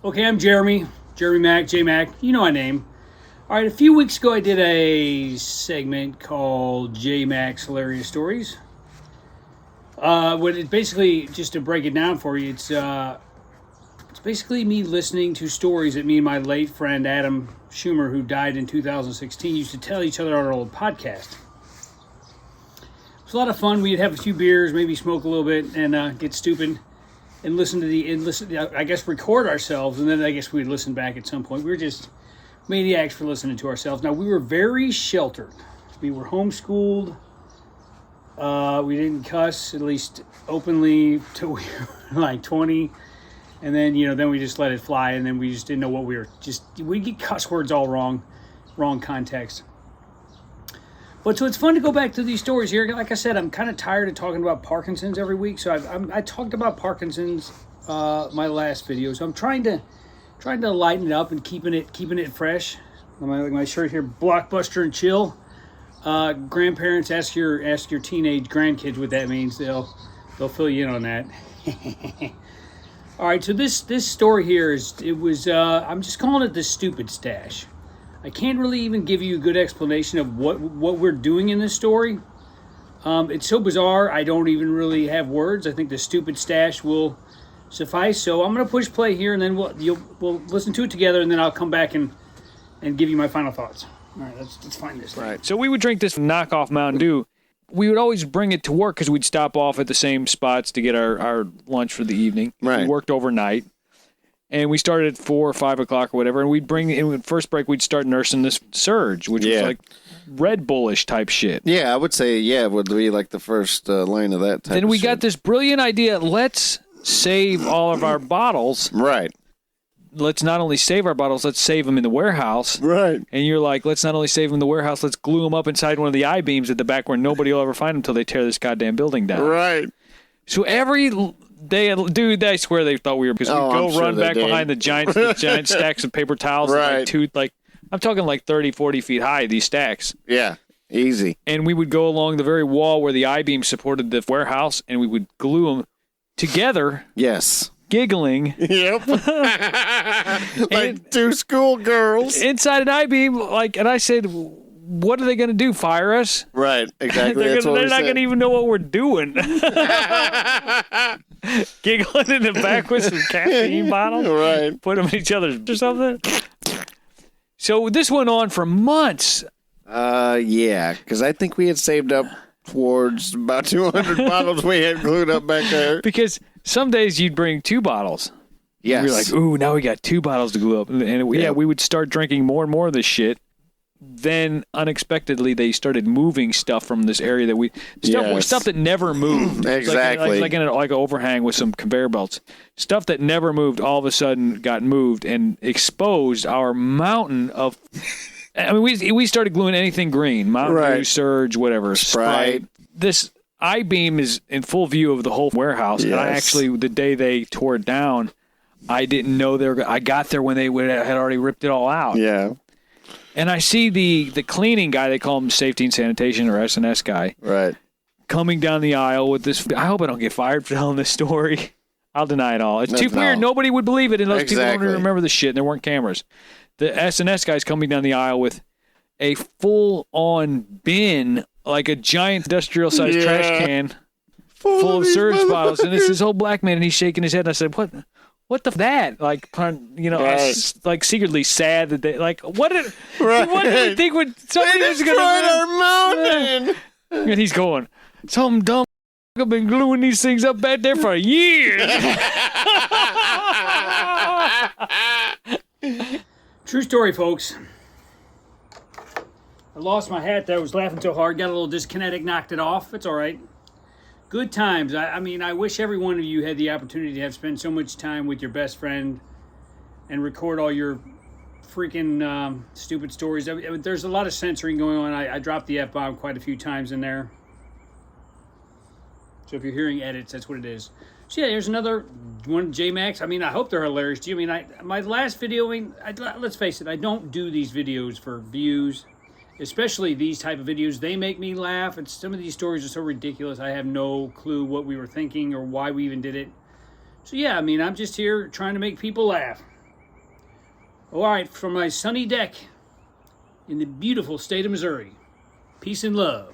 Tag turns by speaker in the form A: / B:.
A: Okay, I'm Jeremy Mac, J-Mac, you know my name. All right, a few weeks ago I did a segment called J-Mac's Hilarious Stories. What it basically, just to break it down for you, it's basically me listening to stories that me and my late friend Adam Schumer, who died in 2016, used to tell each other on our old podcast. It was a lot of fun. We'd have a few beers, maybe smoke a little bit, and get stupid. And I guess record ourselves, and then I guess we'd listen back at some point. We were just maniacs for listening to ourselves. Now, we were very sheltered. We were homeschooled. We didn't cuss, at least openly, till we were like 20. And then, then we just let it fly, and then we just didn't know what we'd get cuss words all wrong context. But so it's fun to go back to these stories here. Like I said, I'm kind of tired of talking about Parkinson's every week. So I talked about Parkinson's my last video. So I'm trying to lighten it up and keeping it fresh. My shirt here, Blockbuster and Chill. Grandparents, ask your teenage grandkids what that means. They'll fill you in on that. All right. So this story here I'm just calling it the stupid stash. I can't really even give you a good explanation of what we're doing in this story. It's so bizarre, I don't even really have words. I think the stupid stash will suffice. So I'm going to push play here, and then we'll listen to it together, and then I'll come back and give you my final thoughts. All right, let's find this thing.
B: Right. So we would drink this knockoff Mountain Dew. We would always bring it to work because we'd stop off at the same spots to get our lunch for the evening.
C: Right.
B: We worked overnight. And we started at 4 or 5 o'clock or whatever, and we'd bring in first break. We'd start nursing this Surge, which was like Red Bullish type shit.
C: Yeah, I would say it would be like the first line of that type.
B: Then we
C: of
B: got
C: shit.
B: this brilliant idea. Let's save all of our bottles.
C: Right.
B: Let's not only save our bottles, let's save them in the warehouse.
C: Right.
B: And you're like, let's not only save them in the warehouse, let's glue them up inside one of the I-beams at the back where nobody will ever find them until they tear this goddamn building down.
C: Right.
B: So every day, dude, I swear they thought we were, because we'd go run back behind the giant stacks of paper towels.
C: Right.
B: I'm talking like 30, 40 feet high, these stacks.
C: Yeah, easy.
B: And we would go along the very wall where the I-beam supported the warehouse, and we would glue them together.
C: Yes.
B: Giggling.
C: Yep. Like two schoolgirls.
B: Inside an I-beam, and I said, what are they going to do, fire us?
C: Right, exactly.
B: They're not going to even know what we're doing. Giggling in the back with some caffeine bottles.
C: Right.
B: Put them in each other's or something. So this went on for months.
C: Yeah, because I think we had saved up towards about 200 bottles we had glued up back there.
B: Because some days you'd bring 2 bottles.
C: Yes.
B: We'd be like, ooh, now we got 2 bottles to glue up. And we would start drinking more and more of this shit. Then unexpectedly they started moving stuff from this area stuff that never moved.
C: Exactly.
B: Like in an overhang with some conveyor belts. Stuff that never moved all of a sudden got moved and exposed our mountain of. I mean, we started gluing anything green, Mountain Dew, Surge, whatever, Sprite. This I-beam is in full view of the whole warehouse, and I actually, the day they tore it down, I didn't know I got there when they had already ripped it all out.
C: Yeah.
B: And I see the cleaning guy, they call him safety and sanitation or S&S guy,
C: right,
B: coming down the aisle with this. I hope I don't get fired for telling this story. I'll deny it all. It's too weird. Nobody would believe it unless people don't even remember the shit and there weren't cameras. The S&S guy's coming down the aisle with a full-on bin, like a giant industrial-sized trash can full of Surge bottles. And it's this old black man, and he's shaking his head. And I said, what the that? Like, I was like secretly sad that they what did you think would somebody was going to
C: our mountain?
B: And he's going, some dumb I've been gluing these things up back there for years.
A: True story, folks. I lost my hat there. I was laughing so hard, got a little dyskinetic, knocked it off. It's all right. Good times. I mean, I wish every one of you had the opportunity to have spent so much time with your best friend and record all your freaking stupid stories. There's a lot of censoring going on. I dropped the F-bomb quite a few times in there. So if you're hearing edits, that's what it is. So yeah, here's another one, J-Max. I mean, I hope they're hilarious to you. I mean, my last video, let's face it, I don't do these videos for views. Especially these type of videos, they make me laugh. And some of these stories are so ridiculous, I have no clue what we were thinking or why we even did it. So yeah, I mean, I'm just here trying to make people laugh. All right, from my sunny deck in the beautiful state of Missouri, peace and love.